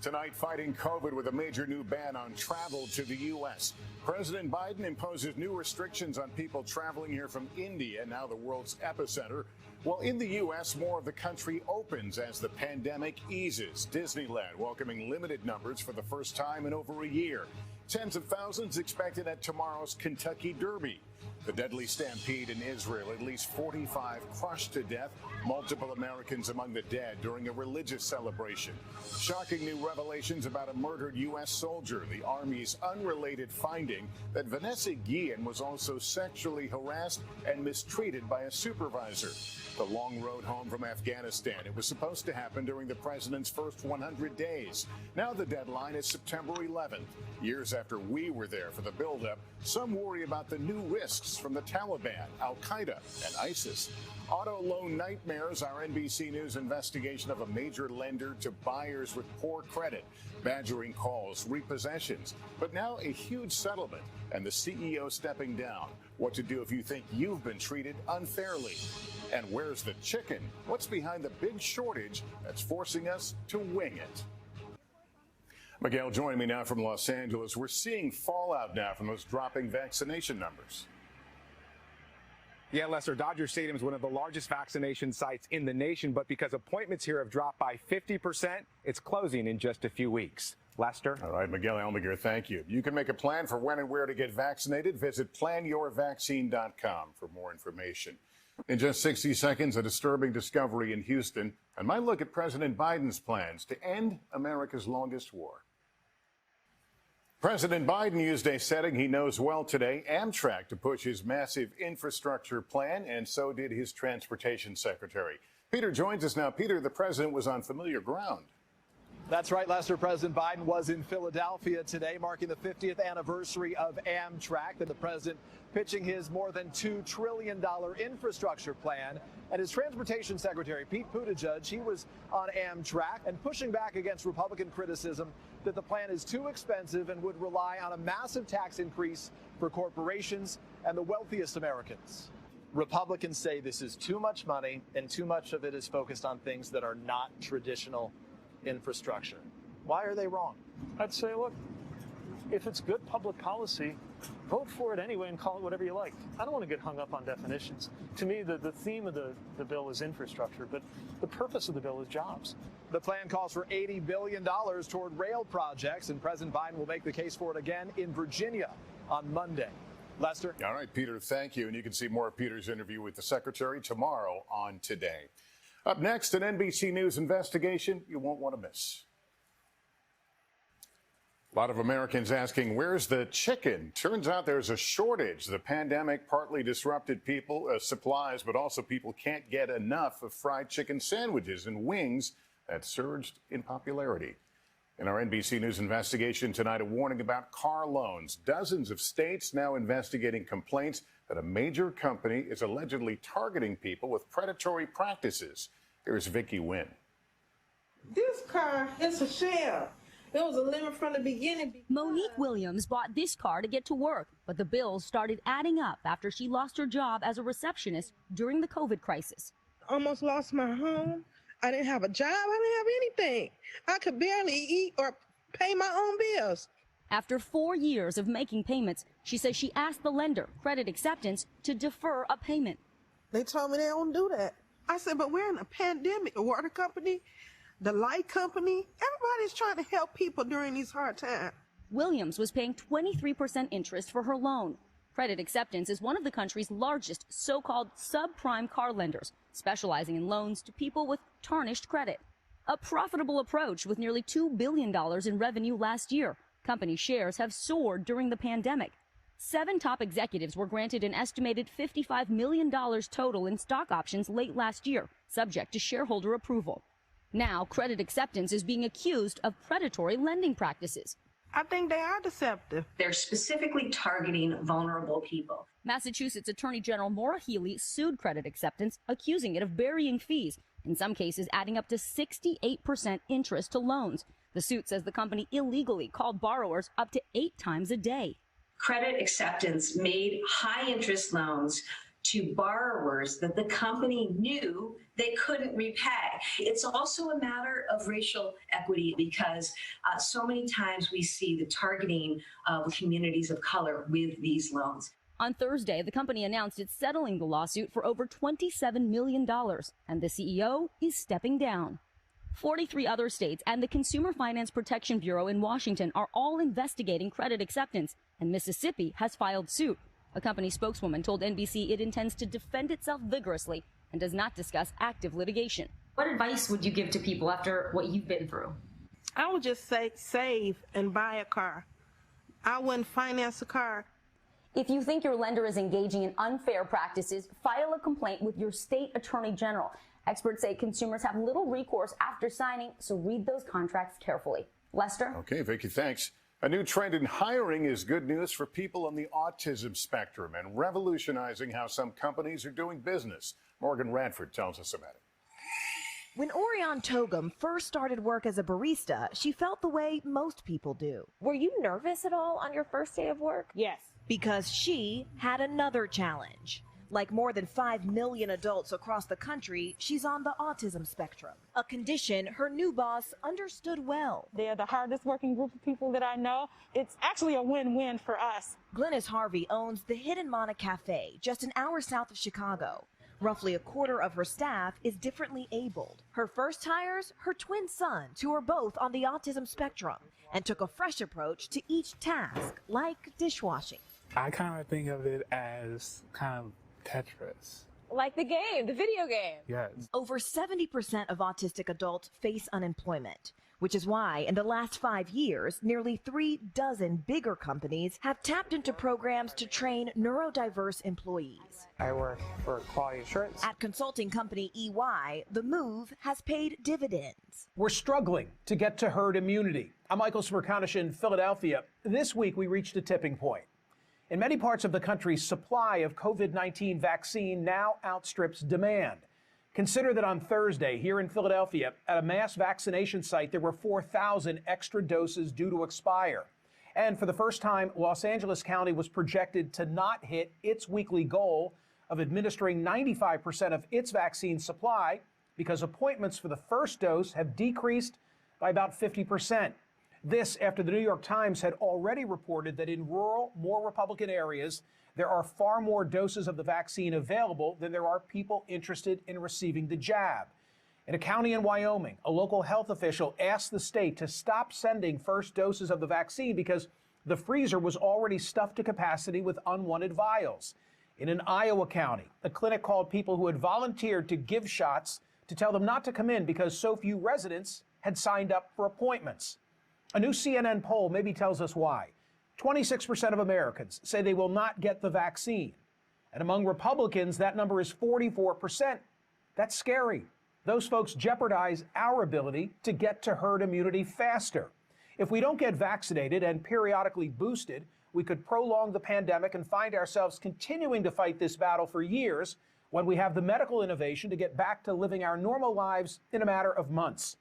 Tonight, fighting COVID with a major new ban on travel to the U.S. President Biden imposes new restrictions on people traveling here from India, now the world's epicenter. Well, in the U.S., more of the country opens as the pandemic eases. Disneyland welcoming limited numbers for the first time in over a year. Tens of thousands expected at tomorrow's Kentucky Derby. The deadly stampede in Israel, at least 45 crushed to death, multiple Americans among the dead during a religious celebration. Shocking new revelations about a murdered U.S. soldier, the Army's unrelated finding that Vanessa Guillen was also sexually harassed and mistreated by a supervisor. The long road home from Afghanistan. It was supposed to happen during the president's first 100 days. Now the deadline is September 11th. Years after we were there for the buildup, some worry about the new risks from the Taliban, Al-Qaeda, and ISIS. Auto loan nightmares, our NBC News investigation of a major lender to buyers with poor credit, badgering calls, repossessions, but now a huge settlement and the CEO stepping down. What to do if you think you've been treated unfairly. And where's the chicken? What's behind the big shortage that's forcing us to wing it? Miguel joining me now from Los Angeles. We're seeing fallout now from those dropping vaccination numbers. Yeah, Lester, Dodger Stadium is one of the largest vaccination sites in the nation, but because appointments here have dropped by 50%, it's closing in just a few weeks. Lester? All right, Miguel Almaguer, thank you. You can make a plan for when and where to get vaccinated. Visit planyourvaccine.com for more information. In just 60 seconds, a disturbing discovery in Houston and my look at President Biden's plans to end America's longest war. President Biden used a setting he knows well today, Amtrak, to push his massive infrastructure plan, and so did his transportation secretary. Peter joins us now. Peter, the president was on familiar ground. That's right, Lester. President Biden was in Philadelphia today, marking the 50th anniversary of Amtrak, and the president pitching his more than $2 trillion infrastructure plan. And his transportation secretary, Pete Buttigieg, he was on Amtrak and pushing back against Republican criticism that the plan is too expensive and would rely on a massive tax increase for corporations and the wealthiest Americans. Republicans say this is too much money, and too much of it is focused on things that are not traditional infrastructure. Why are they wrong? I'd say, look, if it's good public policy, vote for it anyway and call it whatever you like. I don't want to get hung up on definitions. To me, the theme of the bill is infrastructure, but the purpose of the bill is jobs. The plan calls for $80 billion toward rail projects, and President Biden will make the case for it again in Virginia on Monday. Lester? All right, Peter, thank you. And you can see more of Peter's interview with the secretary tomorrow on Today. Up next, an NBC News investigation you won't want to miss. A lot of Americans asking, where's the chicken? Turns out there's a shortage. The pandemic partly disrupted supplies, but also people can't get enough of fried chicken sandwiches and wings that surged in popularity. In our NBC News investigation tonight, a warning about car loans. Dozens of states now investigating complaints that a major company is allegedly targeting people with predatory practices. Here's Vicki Wynn. This car is a sham. It was a limit from the beginning. Monique Williams bought this car to get to work, but the bills started adding up after she lost her job as a receptionist during the COVID crisis. Almost lost my home. I didn't have a job. I didn't have anything. I could barely eat or pay my own bills. After 4 years of making payments, she says she asked the lender, Credit Acceptance, to defer a payment. They told me they don't do that. I said, but we're in a pandemic. The water company, the light company, everybody's trying to help people during these hard times. Williams was paying 23% interest for her loan. Credit Acceptance is one of the country's largest so-called subprime car lenders, specializing in loans to people with tarnished credit. A profitable approach with nearly $2 billion in revenue last year. Company shares have soared during the pandemic. 7 top executives were granted an estimated $55 million total in stock options late last year, subject to shareholder approval. Now, Credit Acceptance is being accused of predatory lending practices. I think they are deceptive. They're specifically targeting vulnerable people. Massachusetts Attorney General Maura Healey sued Credit Acceptance, accusing it of burying fees, in some cases adding up to 68% interest to loans. The suit says the company illegally called borrowers up to 8 times a day. Credit Acceptance made high interest loans to borrowers that the company knew they couldn't repay. It's also a matter of racial equity because so many times we see the targeting of communities of color with these loans. On Thursday, the company announced it's settling the lawsuit for over $27 million, and the CEO is stepping down. 43 other states and the Consumer Finance Protection Bureau in Washington are all investigating credit acceptance, and Mississippi has filed suit. A company spokeswoman told NBC it intends to defend itself vigorously and does not discuss active litigation. What advice would you give to people after what you've been through? I would just say save and buy a car. I wouldn't finance a car. If you think your lender is engaging in unfair practices, file a complaint with your state attorney general. Experts say consumers have little recourse after signing, so read those contracts carefully. Lester? Okay, Vicki, thanks. A new trend in hiring is good news for people on the autism spectrum and revolutionizing how some companies are doing business. Morgan Radford tells us about it. When Orion Togum first started work as a barista, she felt the way most people do. Were you nervous at all on your first day of work? Yes. Because she had another challenge. Like more than 5 million adults across the country, she's on the autism spectrum, a condition her new boss understood well. They're the hardest working group of people that I know. It's actually a win-win for us. Glennis Harvey owns the Hidden Mana Cafe, just an hour south of Chicago. Roughly a quarter of her staff is differently abled. Her first hires her twin sons, who are both on the autism spectrum, and took a fresh approach to each task, like dishwashing. I kind of think of it as kind of Tetris. Like the game, the video game. Yes. Over 70% of autistic adults face unemployment, which is why in the last 5 years, nearly 3 dozen bigger companies have tapped into programs to train neurodiverse employees. I work for quality assurance. At consulting company EY, the move has paid dividends. We're struggling to get to herd immunity. I'm Michael Smerconish in Philadelphia. This week, we reached a tipping point. In many parts of the country, supply of COVID-19 vaccine now outstrips demand. Consider that on Thursday, here in Philadelphia, at a mass vaccination site, there were 4,000 extra doses due to expire. And for the first time, Los Angeles County was projected to not hit its weekly goal of administering 95% of its vaccine supply because appointments for the first dose have decreased by about 50%. This after the New York Times had already reported that in rural, more Republican areas, there are far more doses of the vaccine available than there are people interested in receiving the jab. In a county in Wyoming, a local health official asked the state to stop sending first doses of the vaccine because the freezer was already stuffed to capacity with unwanted vials. In an Iowa county, a clinic called people who had volunteered to give shots to tell them not to come in because so few residents had signed up for appointments. A new CNN poll maybe tells us why. 26% of Americans say they will not get the vaccine. And among Republicans, that number is 44%. That's scary. Those folks jeopardize our ability to get to herd immunity faster. If we don't get vaccinated and periodically boosted, we could prolong the pandemic and find ourselves continuing to fight this battle for years when we have the medical innovation to get back to living our normal lives in a matter of months.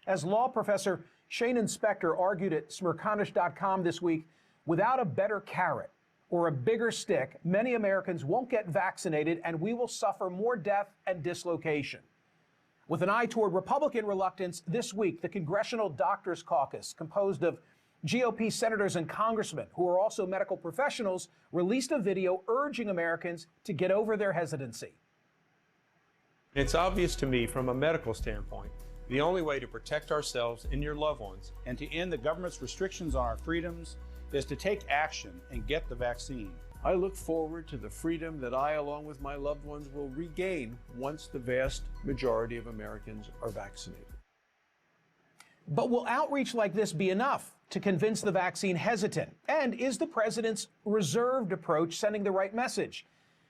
As law professor Shane Inspector argued at Smerconish.com this week, without a better carrot or a bigger stick, many Americans won't get vaccinated and we will suffer more death and dislocation. With an eye toward Republican reluctance, this week, the Congressional Doctors Caucus, composed of GOP senators and congressmen who are also medical professionals, released a video urging Americans to get over their hesitancy. It's obvious to me from a medical standpoint, the only way to protect ourselves and your loved ones and to end the government's restrictions on our freedoms is to take action and get the vaccine. I look forward to the freedom that I, along with my loved ones, will regain once the vast majority of Americans are vaccinated. But will outreach like this be enough to convince the vaccine hesitant? And is the president's reserved approach sending the right message?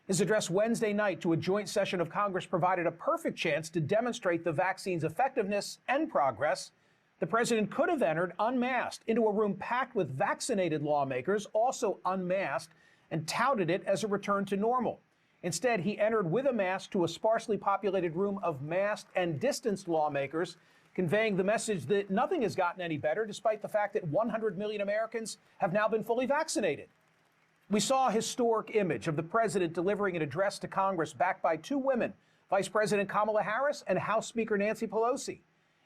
His address Wednesday night to a joint session of Congress provided a perfect chance to demonstrate the vaccine's effectiveness and progress. The president could have entered unmasked into a room packed with vaccinated lawmakers, also unmasked, and touted it as a return to normal. Instead, he entered with a mask to a sparsely populated room of masked and distanced lawmakers, conveying the message that nothing has gotten any better, despite the fact that 100 million Americans have now been fully vaccinated. We saw a historic image of the president delivering an address to Congress backed by two women, Vice President Kamala Harris and House Speaker Nancy Pelosi.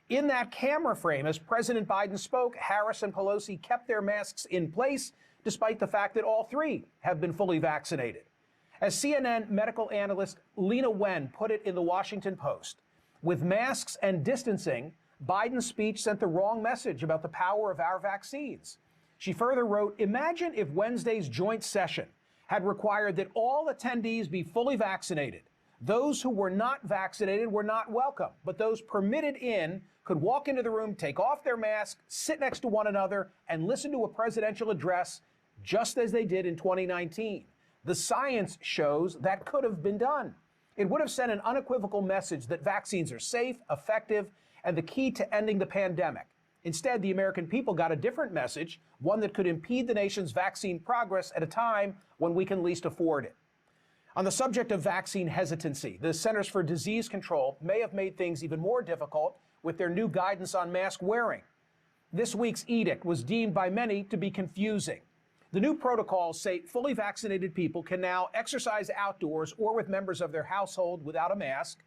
In that camera frame, as President Biden spoke, Harris and Pelosi kept their masks in place, despite the fact that all three have been fully vaccinated. As CNN medical analyst Lena Wen put it in the Washington Post, with masks and distancing, Biden's speech sent the wrong message about the power of our vaccines. She further wrote, imagine if Wednesday's joint session had required that all attendees be fully vaccinated. Those who were not vaccinated were not welcome, but those permitted in could walk into the room, take off their mask, sit next to one another, and listen to a presidential address just as they did in 2019. The science shows that could have been done. It would have sent an unequivocal message that vaccines are safe, effective, and the key to ending the pandemic. Instead, the American people got a different message, one that could impede the nation's vaccine progress at a time when we can least afford it. On the subject of vaccine hesitancy, the Centers for Disease Control may have made things even more difficult with their new guidance on mask wearing. This week's edict was deemed by many to be confusing. The new protocols say fully vaccinated people can now exercise outdoors or with members of their household without a mask,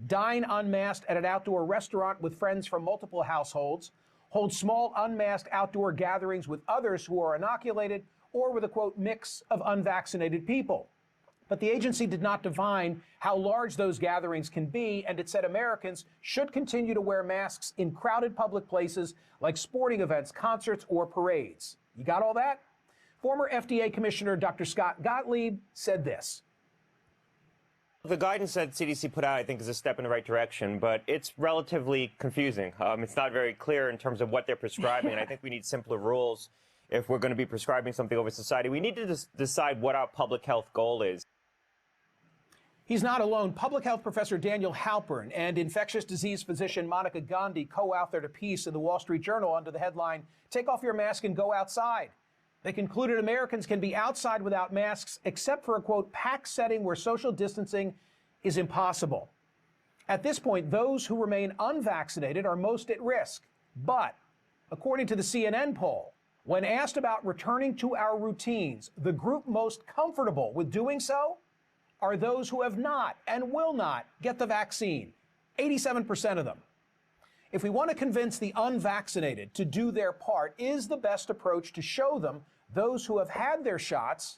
dine unmasked at an outdoor restaurant with friends from multiple households, hold small unmasked outdoor gatherings with others who are inoculated or with a, quote, mix of unvaccinated people. But the agency did not define how large those gatherings can be, and it said Americans should continue to wear masks in crowded public places like sporting events, concerts, or parades. You got all that? Former FDA Commissioner Dr. Scott Gottlieb said this. The guidance that CDC put out, I think, is a step in the right direction, but it's relatively confusing. It's not very clear in terms of what they're prescribing, and I think we need simpler rules if we're going to be prescribing something over society. We need to decide what our public health goal is. He's not alone. Public health professor Daniel Halpern and infectious disease physician Monica Gandhi co-authored a piece in the Wall Street Journal under the headline, "Take off your mask and go outside." They concluded Americans can be outside without masks except for a, quote, packed setting where social distancing is impossible. At this point, those who remain unvaccinated are most at risk. But according to the CNN poll, when asked about returning to our routines, the group most comfortable with doing so are those who have not and will not get the vaccine, 87% of them. If we want to convince the unvaccinated to do their part, is the best approach to show them those who have had their shots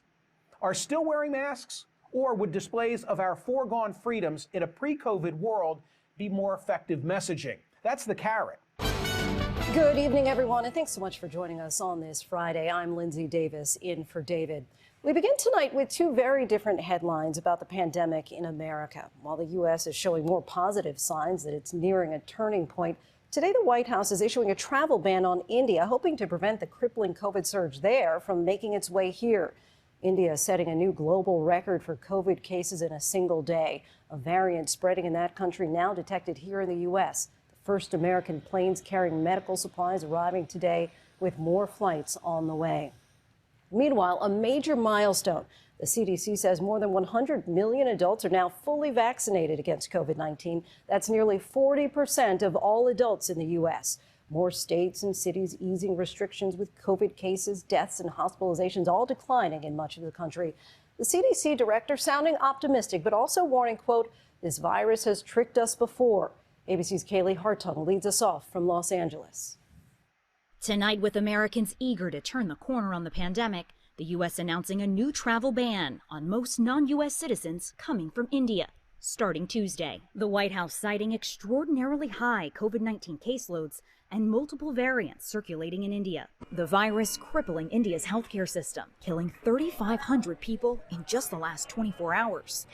are still wearing masks, or would displays of our foregone freedoms in a pre-COVID world be more effective messaging? That's the carrot. Good evening, everyone, and thanks so much for joining us on this Friday. I'm Lindsay Davis, in for David. We begin tonight with two very different headlines about the pandemic in America. While the U.S. is showing more positive signs that it's nearing a turning point, today the White House is issuing a travel ban on India, hoping to prevent the crippling COVID surge there from making its way here. India is setting a new global record for COVID cases in a single day. A variant spreading in that country now detected here in the U.S. The first American planes carrying medical supplies arriving today, with more flights on the way. Meanwhile, a major milestone. The CDC says more than 100 million adults are now fully vaccinated against COVID-19. That's nearly 40% of all adults in the U.S. More states and cities easing restrictions with COVID cases, deaths, and hospitalizations all declining in much of the country. The CDC director sounding optimistic, but also warning, quote, this virus has tricked us before. ABC's Kaylee Hartung leads us off from Los Angeles. Tonight, with Americans eager to turn the corner on the pandemic, the U.S. announcing a new travel ban on most non-U.S. citizens coming from India, starting Tuesday. The White House citing extraordinarily high COVID-19 caseloads and multiple variants circulating in India. The virus crippling India's healthcare system, killing 3,500 people in just the last 24 hours.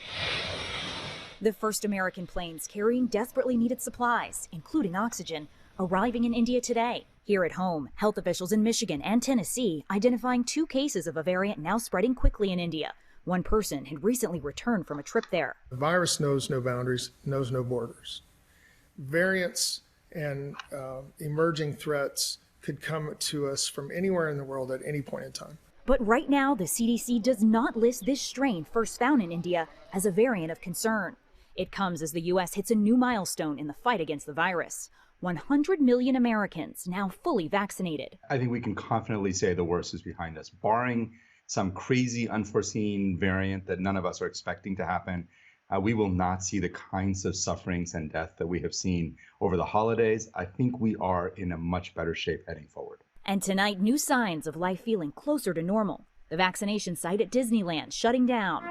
The first American planes carrying desperately needed supplies, including oxygen, arriving in India today. Here at home, health officials in Michigan and Tennessee identifying 2 cases of a variant now spreading quickly in India. One person had recently returned from a trip there. The virus knows no boundaries, knows no borders. Variants and emerging threats could come to us from anywhere in the world at any point in time. But right now, the CDC does not list this strain first found in India as a variant of concern. It comes as the U.S. hits a new milestone in the fight against the virus. 100 million Americans now fully vaccinated. I think we can confidently say the worst is behind us, barring some crazy unforeseen variant that none of us are expecting to happen, we will not see the kinds of sufferings and death that we have seen over the holidays. I think we are in a much better shape heading forward. And tonight, new signs of life feeling closer to normal. The vaccination site at Disneyland shutting down.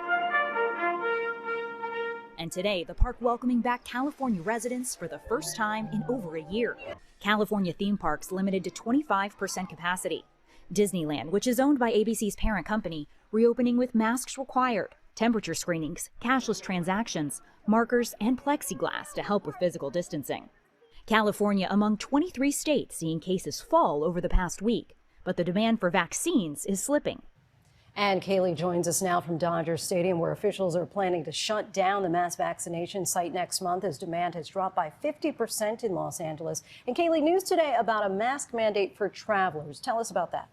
And today, the park welcoming back California residents for the first time in over a year. California theme parks limited to 25% capacity. Disneyland, which is owned by ABC's parent company, reopening with masks required, temperature screenings, cashless transactions, markers, and plexiglass to help with physical distancing. California among 23 states seeing cases fall over the past week, but the demand for vaccines is slipping. And Kaylee joins us now from Dodger Stadium, where officials are planning to shut down the mass vaccination site next month as demand has dropped by 50% in Los Angeles. And Kaylee, news today about a mask mandate for travelers. Tell us about that.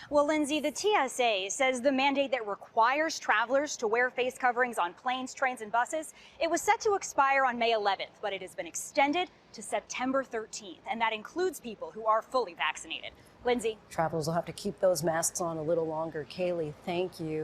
Well, Lindsay, the TSA says the mandate that requires travelers to wear face coverings on planes, trains, and buses, it was set to expire on May 11th, but it has been extended to September 13th, and that includes people who are fully vaccinated. Lindsay? Travelers will have to keep those masks on a little longer. Kaylee, thank you.